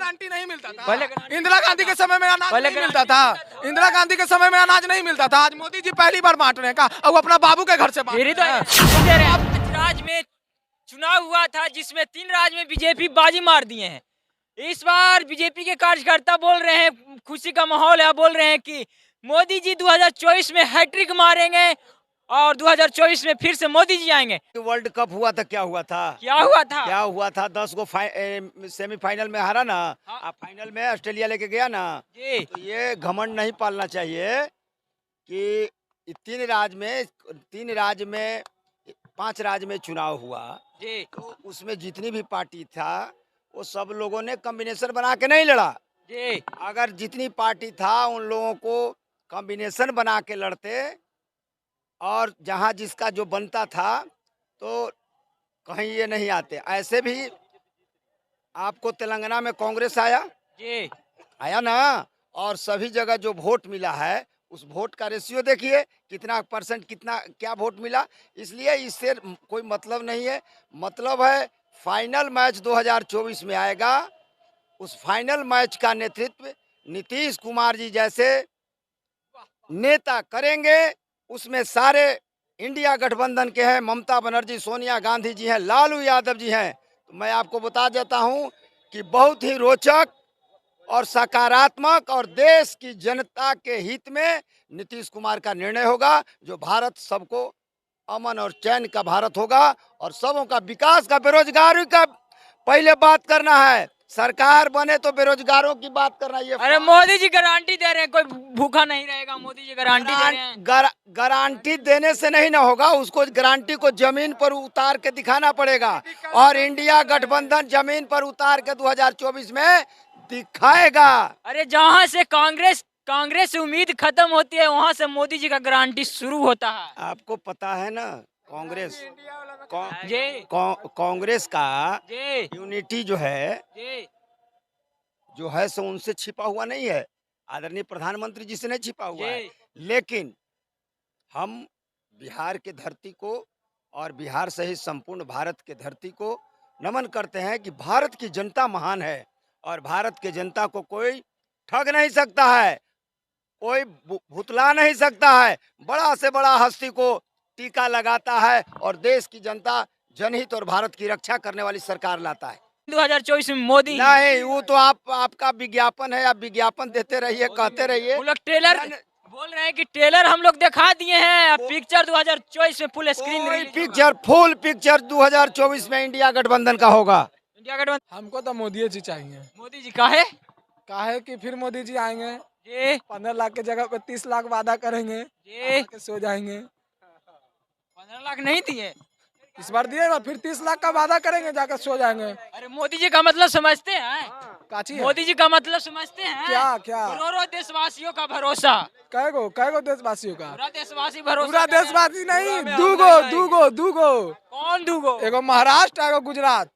Guarantee नहीं मिलता था। इंदिरा गांधी के समय में अनाज नहीं मिलता था। इंदिरा गांधी के समय में अनाज नहीं मिलता था। आज मोदी जी पहली बार बांट रहे हैं का, और वो अपना बाबू के घर से बांट रहे हैं। राज्य में चुनाव हुआ था जिसमें 3 राज्य में बीजेपी बाजी मार दिए हैं। इस बार बीजेपी के कार्यकर्ता बोल रहे हैं, खुशी का माहौल है, बोल रहे हैं कि मोदी जी 2024 में हैट्रिक मारेंगे और 2024 में फिर से मोदी जी आएंगे। वर्ल्ड कप हुआ था, क्या हुआ था? क्या हुआ था? क्या हुआ था? 10 गो सेमीफाइनल में हारा ना। हाँ। अब फाइनल में ऑस्ट्रेलिया लेके गया ना। जी। तो ये घमंड नहीं पालना चाहिए कि 3 राज्य में 5 राज्य में चुनाव हुआ जी। तो उसमें जितनी भी पार्टी था वो सब लोगों ने कॉम्बिनेशन बना के नहीं लड़ा। जी। अगर जितनी पार्टी था उन लोगों को कॉम्बिनेशन बना के लड़ते और जहां जिसका जो बनता था तो कहीं ये नहीं आते। ऐसे भी आपको तेलंगाना में कांग्रेस आया, जी। आया ना, और सभी जगह जो वोट मिला है उस वोट का रेशियो देखिए कितना परसेंट, कितना क्या वोट मिला। इसलिए इससे कोई मतलब नहीं है। मतलब है फाइनल मैच 2024 में आएगा। उस फाइनल मैच का नेतृत्व नीतीश कुमार जी जैसे नेता करेंगे। उसमें सारे इंडिया गठबंधन के हैं, ममता बनर्जी, सोनिया गांधी जी हैं, लालू यादव जी हैं। तो मैं आपको बता देता हूं कि बहुत ही रोचक और सकारात्मक और देश की जनता के हित में नीतीश कुमार का निर्णय होगा, जो भारत सबको अमन और चैन का भारत होगा और सबों का विकास का, बेरोजगारी का पहले बात करना है। सरकार बने तो बेरोजगारों की बात करना। ये अरे मोदी जी गारंटी दे रहे हैं कोई भूखा नहीं रहेगा। मोदी जी गारंटी दे रहे हैं। गारंटी देने से नहीं ना होगा, उसको गारंटी को जमीन पर उतार के दिखाना पड़ेगा। और इंडिया गठबंधन जमीन पर उतार के 2024 में दिखाएगा। अरे जहाँ से कांग्रेस से उम्मीद खत्म होती है वहाँ से मोदी जी का गारंटी शुरू होता है। आपको पता है ना कांग्रेस कांग्रेस का जी यूनिटी जो है जी सो उनसे छिपा हुआ नहीं है। आदरणीय प्रधानमंत्री जी से नहीं छिपा हुआ है। लेकिन हम बिहार के धरती को और बिहार सहित संपूर्ण भारत के धरती को नमन करते हैं कि भारत की जनता महान है और भारत के जनता को कोई ठग नहीं सकता है, कोई भुतला नहीं सकता है। बड़ा से बड़ा हस्ती को टीका लगाता है और देश की जनता जनहित और भारत की रक्षा करने वाली सरकार लाता है। 2024 में मोदी नहीं, वो तो आपका विज्ञापन है, आप विज्ञापन देते रहिए, कहते रहिए। वो लोग ट्रेलर बोल रहे हैं कि ट्रेलर हम लोग दिखा दिए हैं। अब पिक्चर 2024 में फुल स्क्रीन फुल पिक्चर 2024 में इंडिया गठबंधन का होगा। इंडिया गठबंधन हमको तो मोदी जी चाहिए। मोदी जी काहे कि फिर मोदी जी आएंगे जी 15 लाख के जगह पे 30 लाख वादा करेंगे जी। सो जाएंगे। 15 लाख नहीं दिए इस बार दिएगा, फिर 30 लाख का वादा करेंगे, जाकर सो जाएंगे। अरे मोदी जी का मतलब समझते हैं? काची मोदी जी का मतलब समझते हैं? क्या करोड़ों देशवासियों का भरोसा। कैगो देशवासियों का? पूरा देशवासी भरोसा। पूरा देशवासी नहीं, दूगो। कौन दूगो? एगो महाराष्ट्र, एगो गुजरात,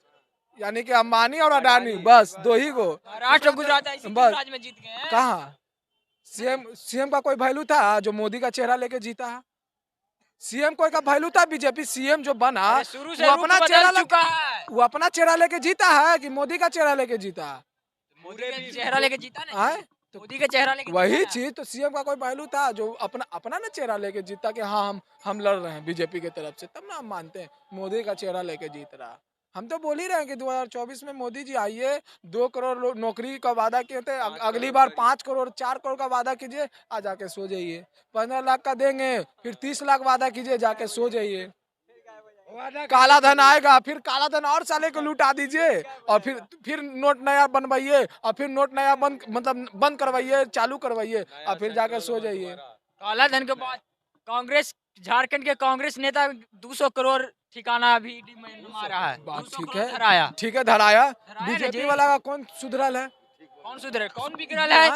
यानी कि अंबानी और अडानी, बस 2 ही गो। महाराष्ट्र गुजरात बस राज्य में जीत गए हैं। कहाँ सीएम का कोई वैल्यू था जो मोदी का चेहरा लेके जीता है? सीएम कोई का वैल्यू था? बीजेपी सीएम जो बना शुरू से वो अपना चेहरा लेके जीता है कि मोदी का चेहरा लेके जीता? मोदी का चेहरा लेके जीता ना। तो मोदी का चेहरा लेके वही चीज तो सीएम का कोई वैल्यू था जो अपना ना चेहरा लेके जीता कि हाँ हम लड़ रहे हैं बीजेपी की तरफ से, तब ना हम मानते हैं मोदी का चेहरा लेके जीत रहा। हम तो बोल ही रहे हैं कि 2024 में मोदी जी आइए, 2 करोड़ नौकरी का वादा किए थे, अगली बार 5 करोड़ 4 करोड़ का वादा कीजिए, आ जाके सो जाइए। 15 लाख का देंगे, फिर 30 लाख वादा कीजिए, जाके सो जाइए। काला धन आएगा, फिर काला धन और साले को लुटा दीजिए और फिर नोट नया बनवाइए और फिर नोट नया बंद करवाइए, चालू करवाइए और फिर जाकर सो जाइए। काला धन के बाद कांग्रेस, झारखंड के कांग्रेस नेता 200 करोड़ ठिकाना अभी रहा है। बात ठीक है, धराया। बीजेपी वाला का कौन सुधरल है? कौन सुधरल? कौन बिगड़ल है?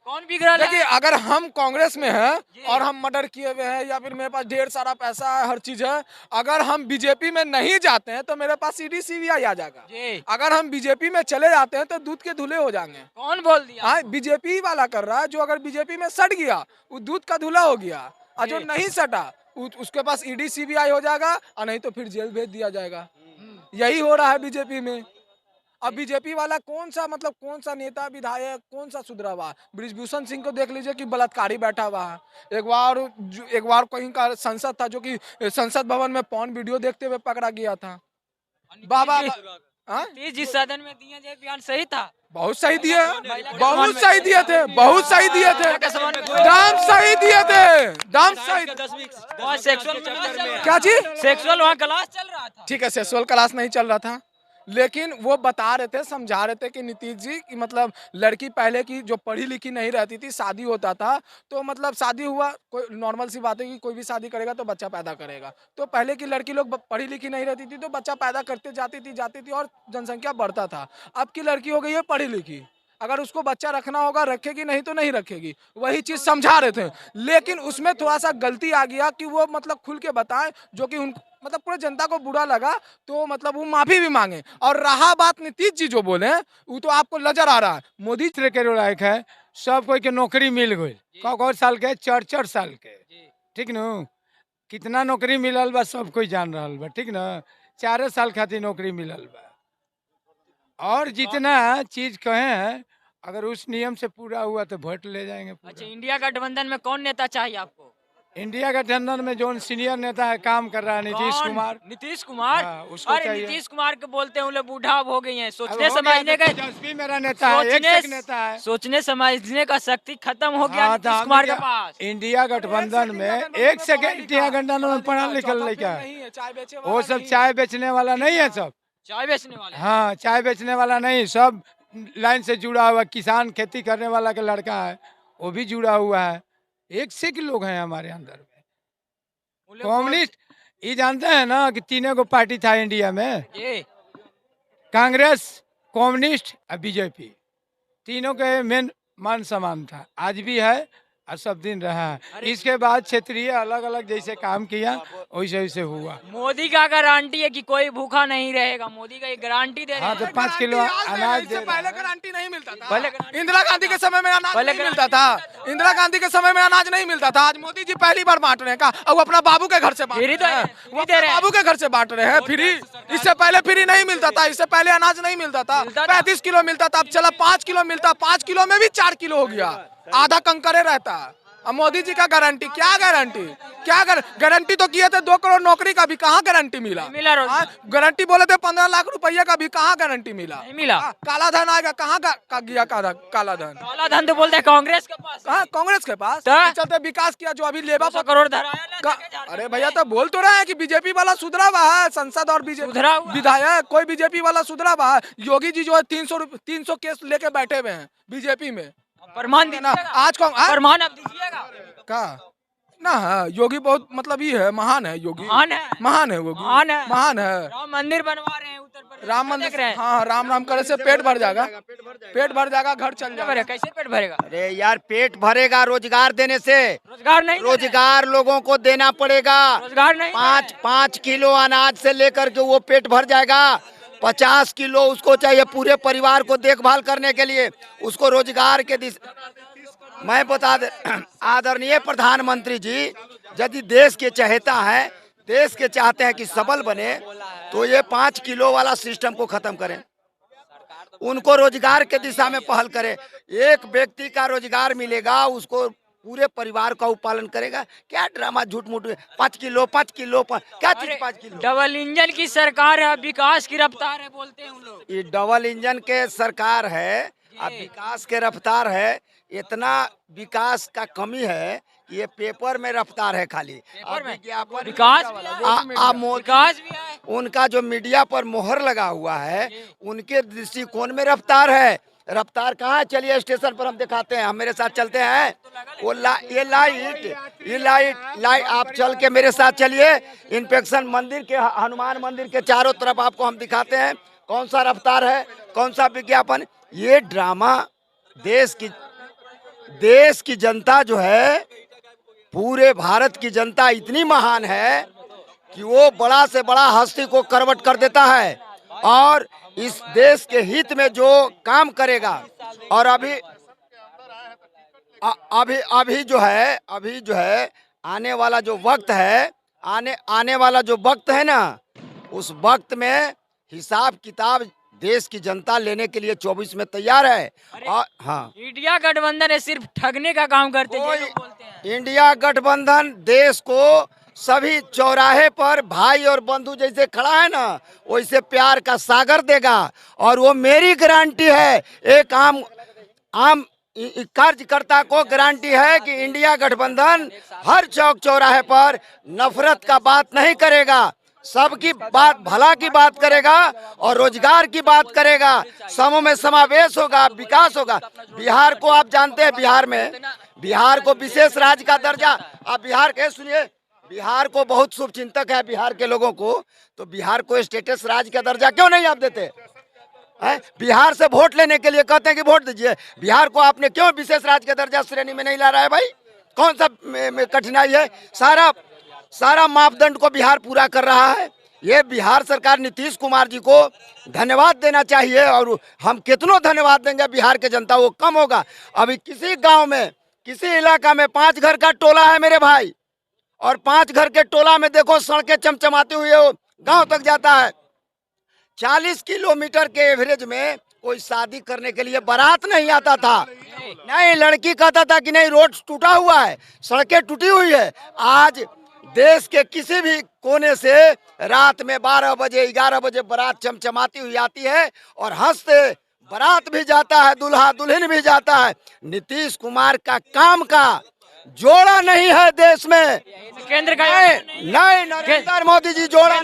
कौन बिगड़ल है? देखिए, अगर हम कांग्रेस में हैं और हम मर्डर किए हुए हैं या फिर मेरे पास ढेर सारा पैसा है, हर चीज है, अगर हम बीजेपी में नहीं जाते हैं तो मेरे पास ईडी सीबीआई आ जाएगा। अगर हम बीजेपी में चले जाते हैं तो दूध के धुले हो जाएंगे। कौन बोल दिया? बीजेपी वाला कर रहा है। जो अगर बीजेपी में सट गया वो दूध का धुला हो गया, और जो नहीं सटा उसके पास ईडी सीबीआई हो जाएगा और नहीं तो फिर जेल भेज दिया जाएगा। यही हो रहा है बीजेपी में। अब बीजेपी वाला कौन सा मतलब कौन सा नेता विधायक कौन सा सुधरा हुआ है? बृजभूषण सिंह को देख लीजिए कि बलात्कारी बैठा हुआ है। एक बार कहीं का संसद था जो कि संसद भवन में पॉर्न वीडियो देखते हुए पकड़ा गया था। बाबा हाँ? नीतीश जिस सदन में दिए जो बयान सही था। बहुत सही दिए, बहुत सही दिए थे, बहुत सही दिए थे, दाम सही दिए थे, दाम सही। वहाँ सेक्सुअल क्या चीज? सेक्सुअल वहाँ क्लास चल रहा था। ठीक है, सेक्सुअल क्लास नहीं चल रहा था, लेकिन वो बता रहे थे, समझा रहे थे कि नीतीश जी कि मतलब लड़की पहले की जो पढ़ी लिखी नहीं रहती थी, शादी होता था तो मतलब शादी हुआ, कोई नॉर्मल सी बात है कि कोई भी शादी करेगा तो बच्चा पैदा करेगा। तो पहले की लड़की लोग पढ़ी लिखी नहीं रहती थी तो बच्चा पैदा करते जाती थी और जनसंख्या बढ़ता था। अब की लड़की हो गई है पढ़ी लिखी, अगर उसको बच्चा रखना होगा रखेगी, नहीं तो नहीं रखेगी। वही चीज समझा रहे थे, लेकिन उसमें थोड़ा सा गलती आ गया कि वो मतलब खुल के बताएं, जो कि उन मतलब पूरे जनता को बुरा लगा तो मतलब वो माफी भी मांगे। और रहा बात नीतीश जी जो बोले वो तो आपको नजर आ रहा है। मोदी के लायक है, सब कोई के नौकरी मिल गई, कौन साल के 4 साल के, ठीक न, कितना नौकरी मिलल बा सब कोई जान रहा बा, ठीक न, 4 साल खातिर नौकरी मिलल बा। और जितना चीज कहे हैं अगर उस नियम से पूरा हुआ तो वोट ले जाएंगे पूरा। अच्छा, इंडिया गठबंधन में कौन नेता चाहिए आपको? इंडिया गठबंधन में जो सीनियर नेता है काम कर रहा है नीतीश कौन? कुमार। नीतीश कुमार? हाँ, उसको अरे चाहिए। नीतीश कुमार के बोलते हैं वो लोग बूढ़ा हो गई हैं, अब सोचने हो गया समझने तो का तेजस्वी मेरा नेता है, एक से एक नेता है। सोचने समझने का शक्ति खत्म हो गया हाँ, तो नीतीश हम कुमार के इंडिया- पास। इंडिया गठबंधन में एक से इंडिया गठबंधन में पढ़ा लिखल लड़का है, वो सब चाय बेचने वाला नहीं है सब। चाय बेचने वाले? हाँ, चाय बेचने वाला नहीं, सब लाइन से जुड़ा हुआ, किसान खेती करने वाला का लड़का है, वो भी जुड़ा हुआ है। एक से एक लोग हैं हमारे अंदर में। वो लोग कम्युनिस्ट ये जानते हैं ना कि 3 गो पार्टी था इंडिया में, ये कांग्रेस, कम्युनिस्ट और बीजेपी, तीनों के मेन मान समान था, आज भी है और सब दिन रहा है। इसके बाद क्षेत्रीय अलग अलग जैसे काम किया वैसे वैसे हुआ। मोदी का गारंटी है कि कोई भूखा नहीं रहेगा, मोदी का ये गारंटी दे रहे हाँ, तो हैं। 5 किलो अनाज दे पहले गारंटी नहीं मिलता था। पहले इंदिरा गांधी के समय में अनाज पहले नहीं मिलता था। इंदिरा गांधी के समय में अनाज नहीं मिलता था। आज मोदी जी पहली बार बांट रहे हैं का, और वो अपना बाबू के घर से बांट फ्री तो रहे हैं। फ्री वो दे अपने रहे हैं। बाबू के घर से बांट रहे हैं फ्री। इससे पहले फ्री नहीं मिलता था, इससे पहले अनाज नहीं मिलता था। मिलता था। 35 किलो मिलता था, अब चला 5 किलो मिलता, 5 किलो में भी 4 किलो हो गया, आधा कंकरे रहता है। अब मोदी जी का गारंटी क्या, गारंटी क्या, गारंटी तो किए थे 2 करोड़ नौकरी का, भी कहाँ गारंटी मिला? मिला रोजगार। गारंटी बोले थे 15 लाख रुपया का, भी कहाँ गारंटी मिला? नहीं मिला। काला धन आएगा, कहाँ का गया काला धन? काला धन तो बोलते हैं कांग्रेस के पास। कहाँ कांग्रेस के पास? तो? इस चलते विकास किया जो अभी लेबा 200 करोड़ धराया ना का, जाके झारखंड अरे में। भैया तो बोल तो रहे हैं कि बीजेपी वाला सुधरा हुआ है, संसद और बीजेपी सुधरा हुआ है। विधायक कोई बीजेपी वाला सुधरा हुआ है। योगी जी जो है 300 केस लेके बैठे हुए हैं बीजेपी में। प्रमाण ना दीजिएगा। आज कौन प्रमाण अब दीजिएगा। का ना है, योगी बहुत मतलब ये है, महान है योगी, महान है। महान है योगी, महान है। महान है। राम मंदिर बनवा रहे हैं उत्तर प्रदेश राम में, मंदिर देख रहे हैं। हाँ, राम राम करे से पेट भर जाएगा, पेट भर जाएगा, घर चल पेट जाएगा। भरेगा, कैसे पेट भरेगा? अरे यार, पेट भरेगा रोजगार देने से। रोजगार नहीं दे रहे। रोजगार लोगों को देना पड़ेगा। रोजगार नहीं दे रहे। 5 किलो अनाज से लेकर के वो पेट भर जाएगा। 50 किलो उसको चाहिए पूरे परिवार को देखभाल करने के लिए, उसको रोजगार के मैं बता दे, आदरणीय प्रधानमंत्री जी यदि देश के चहेता है, देश के चाहते हैं कि सबल बने, तो ये 5 किलो वाला सिस्टम को खत्म करें, उनको रोजगार के दिशा में पहल करें। एक व्यक्ति का रोजगार मिलेगा, उसको पूरे परिवार का पालन करेगा। क्या ड्रामा झूठ मूठ, 5 किलो क्या चीज 5 किलो? डबल इंजन की सरकार है, विकास की रफ्तार है बोलते हैं उन लोग। ये डबल इंजन के सरकार है, अब विकास के रफ्तार है। इतना विकास का कमी है कि ये पेपर में रफ्तार है खाली। पेपर में विज्ञापन विकास भी है। विकास भी है। उनका जो मीडिया पर मोहर लगा हुआ है, उनके दृष्टिकोण में रफ्तार है। रफ्तार कहाँ है? चलिए स्टेशन पर हम दिखाते हैं, हम मेरे साथ चलते हैं। वो ये लाइट आप चल के मेरे साथ चलिए। इन्फेक्शन मंदिर के, हनुमान मंदिर के चारों तरफ आपको हम दिखाते हैं कौन सा रफ्तार है, कौन सा विज्ञापन। ये ड्रामा देश की जनता जो है, पूरे भारत की जनता इतनी महान है कि वो बड़ा से बड़ा हस्ती को करवट कर देता है और इस देश के हित में जो काम करेगा। और अभी जो है आने वाला जो वक्त है, आने वाला जो वक्त है ना, उस वक्त में हिसाब किताब देश की जनता लेने के लिए 24 में तैयार है। और हाँ, इंडिया गठबंधन है सिर्फ ठगने का काम करते हैं, ये लोग बोलते हैं। इंडिया गठबंधन देश को सभी चौराहे पर भाई और बंधु जैसे खड़ा है ना, वैसे प्यार का सागर देगा। और वो मेरी गारंटी है, एक आम कार्यकर्ता को गारंटी है कि इंडिया गठबंधन हर चौक चौराहे पर नफरत का बात नहीं करेगा, सबकी बात भला की बात करेगा और रोजगार की बात करेगा। समूह में समावेश होगा, विकास होगा। बिहार को आप जानते हैं, बिहार को विशेष राज्य का दर्जा, आप बिहार के सुनिए, बिहार को बहुत शुभचिंतक है बिहार के लोगों को, तो बिहार को स्टेटस राज्य का दर्जा क्यों नहीं आप देते हैं? बिहार से वोट लेने के लिए कहते हैं कि वोट दीजिए, बिहार को आपने क्यों विशेष राज्य का दर्जा श्रेणी में नहीं ला रहा है भाई? कौन सा कठिनाई है? सारा मापदंड को बिहार पूरा कर रहा है। ये बिहार सरकार नीतीश कुमार जी को धन्यवाद देना चाहिए, और हम कितनों धन्यवाद देंगे बिहार के जनता, वो कम होगा। अभी किसी गांव में, किसी इलाका में 5 घर का टोला है मेरे भाई, और 5 घर के टोला में देखो सड़कें चमचमाती हुई गांव तक जाता है। 40 किलोमीटर के एवरेज में कोई शादी करने के लिए बारात नहीं आता था। नहीं, लड़की कहता था कि नहीं रोड टूटा हुआ है, सड़कें टूटी हुई है। आज देश के किसी भी कोने से रात में 12 बजे 11 बजे बारात चमचमाती हुई आती है, और हंसते बारात भी जाता है, दूल्हा दुल्हन भी जाता है। नीतीश कुमार का काम का जोड़ा नहीं है देश में, केंद्र का नहीं नरेंद्र मोदी जी जोड़ा।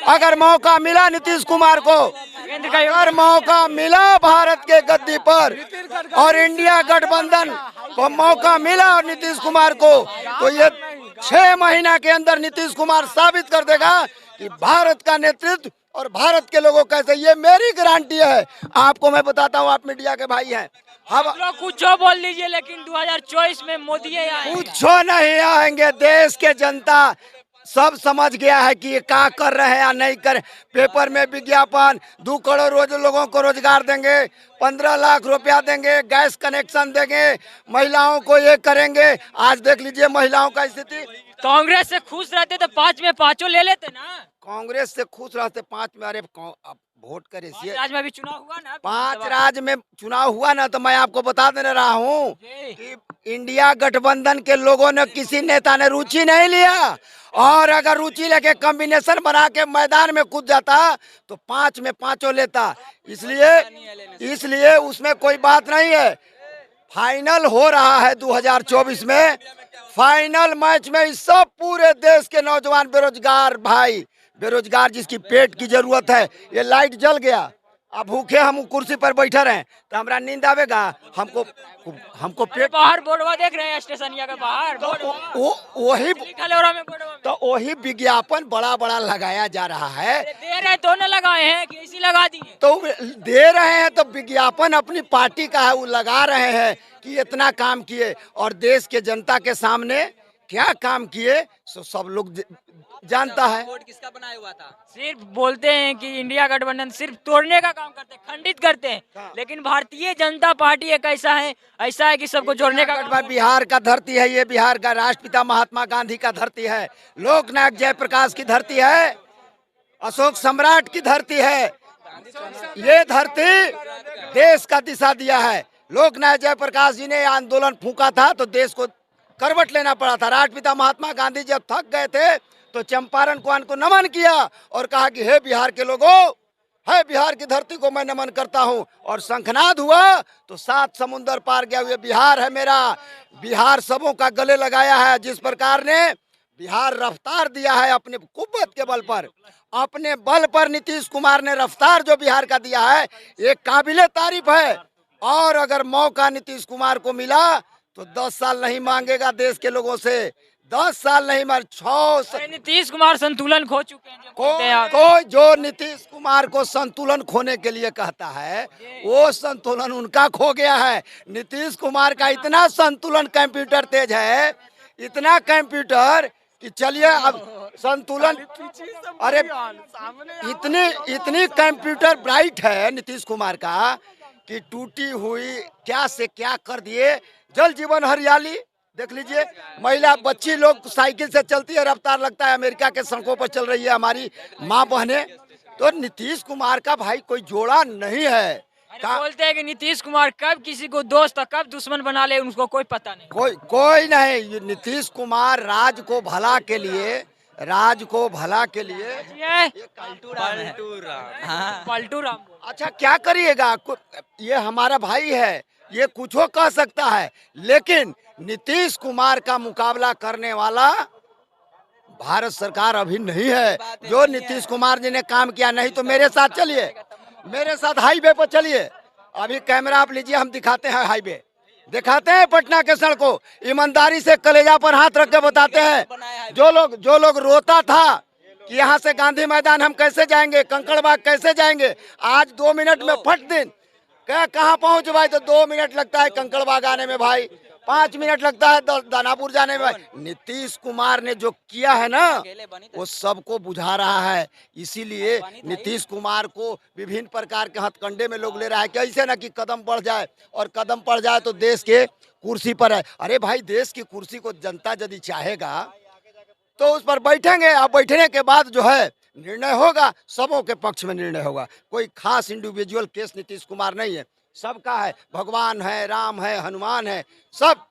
अगर मौका मिला नीतीश कुमार को, अगर मौका मिला भारत के गद्दी पर और इंडिया गठबंधन को मौका मिला और नीतीश कुमार को, तो ये 6 महीना के अंदर नीतीश कुमार साबित कर देगा कि भारत का नेतृत्व और भारत के लोगों कैसे। ये मेरी गारंटी है। आपको मैं बताता हूँ, आप मीडिया के भाई हैं, हम लोग कुछ बोल लीजिए, लेकिन 2024 में मोदी आएंगे। कुछ नहीं आएंगे। देश के जनता सब समझ गया है कि ये क्या कर रहे हैं या नहीं कर। पेपर में विज्ञापन, 2 करोड़ रोज लोगों को रोजगार देंगे, 15 लाख रुपया देंगे, गैस कनेक्शन देंगे, महिलाओं को ये करेंगे। आज देख लीजिए महिलाओं का स्थिति। कांग्रेस से खुश रहते तो 5 में 5 ले लेते ना। कांग्रेस से खुश रहते 5 में, अरे वोट करे, 5 राज्य में भी चुनाव हुआ ना, 5 राज्य में चुनाव हुआ ना, तो मैं आपको बता देने रहा हूँ कि इंडिया गठबंधन के लोगों ने, किसी नेता ने रुचि नहीं लिया, और अगर रुचि लेके कॉम्बिनेशन बना के मैदान में कूद जाता तो 5 में 5 लेता। इसलिए उसमें कोई बात नहीं है। फाइनल हो रहा है 2024 में, फाइनल मैच में इस सब पूरे देश के नौजवान बेरोजगार भाई, बेरोजगार जिसकी पेट की जरूरत है, ये लाइट जल गया, अब भूखे हम कुर्सी पर बैठे रहे तो हमरा नींद आवेगा? हमको पेट बाहर बोर्डवा देख रहे हैं, स्टेशनिया के बाहर वही विज्ञापन बड़ा बड़ा लगाया जा रहा है। दे रहे तो न लगाए हैं कि इसी लगा दिए, तो दे रहे हैं तो विज्ञापन अपनी पार्टी का है, वो लगा रहे हैं कि इतना काम किए, और देश के जनता के सामने क्या काम किए सो सब लोग जानता है। वोट किसका बनाया हुआ था? सिर्फ बोलते हैं कि इंडिया गठबंधन सिर्फ तोड़ने का काम करते हैं, खंडित करते हैं, लेकिन भारतीय जनता पार्टी एक ऐसा है कि सबको जोड़ने का काम। बिहार का धरती है, ये बिहार का राष्ट्रपिता महात्मा गांधी का धरती है, लोकनायक जयप्रकाश की धरती है, अशोक सम्राट की धरती है। ये धरती देश का दिशा दिया है। लोकनायक जयप्रकाश जी ने आंदोलन फूंका था तो देश को करवट लेना पड़ा था। राष्ट्रपिता महात्मा गांधी जब थक गए थे तो चंपारण कुआं को नमन किया और कहा कि हे बिहार के लोगों, है बिहार की धरती को मैं नमन करता हूं, और शंखनाद हुआ तो 7 समुंदर पार गया हुए बिहार है मेरा। बिहार सबों का गले लगाया है। जिस प्रकार ने बिहार रफ्तार दिया है अपने कुव्वत के बल पर, अपने बल पर नीतीश कुमार ने रफ्तार जो बिहार का दिया है, ये काबिले तारीफ है। और अगर मौका नीतीश कुमार को मिला तो 10 साल नहीं मांगेगा देश के लोगों से, 10 साल नहीं मार 6 नीतीश कुमार संतुलन खो चुके हैं। कोई जो नीतीश कुमार को संतुलन खोने के लिए कहता है, वो संतुलन उनका खो गया है। नीतीश कुमार का इतना संतुलन कंप्यूटर तेज है, इतना कंप्यूटर कि चलिए अब संतुलन, अरे इतनी कंप्यूटर ब्राइट है नीतीश कुमार का कि टूटी हुई क्या से क्या कर दिए। जल जीवन हरियाली देख लीजिए, महिला बच्ची लोग साइकिल से चलती है, रफ्तार लगता है। अमेरिका के सड़कों पर चल रही है हमारी माँ बहनें, तो नीतीश कुमार का भाई कोई जोड़ा नहीं है। अरे बोलते हैं कि नीतीश कुमार कब किसी को दोस्त और कब दुश्मन बना ले उनको कोई पता नहीं। कोई नहीं। ये नीतीश कुमार राज को भला के लिए ये पलटू राम अच्छा क्या करिएगा, ये हमारा भाई है, ये कुछो कह सकता है, लेकिन नीतीश कुमार का मुकाबला करने वाला भारत सरकार अभी नहीं है। जो नीतीश कुमार जी ने काम किया, नहीं तो मेरे साथ चलिए, मेरे साथ हाईवे पर चलिए, अभी कैमरा आप लीजिए, हम दिखाते हैं हाईवे, दिखाते हैं पटना के सड़कों, ईमानदारी से कलेजा पर हाथ रख के बताते हैं। जो लोग रोता था कि यहाँ से गांधी मैदान हम कैसे जाएंगे, कंकड़बाग कैसे जाएंगे, आज 2 मिनट में फट दिन क्या कहाँ पहुँच भाई, तो 2 मिनट लगता है कंकड़बाग आने में भाई, 5 मिनट लगता है दानापुर जाने में भाई। नीतीश कुमार ने जो किया है ना, वो सबको बुझा रहा है। इसीलिए नीतीश कुमार को विभिन्न प्रकार के हथकंडे में लोग ले रहा है, कैसे ना कि कदम बढ़ जाए, और कदम बढ़ जाए तो देश के कुर्सी पर है। अरे भाई, देश की कुर्सी को जनता यदि चाहेगा तो उस पर बैठेंगे, और बैठने के बाद जो है निर्णय होगा, सबों के पक्ष में निर्णय होगा। कोई खास इंडिविजुअल केस नीतीश कुमार नहीं है, सबका है। भगवान है, राम है, हनुमान है, सब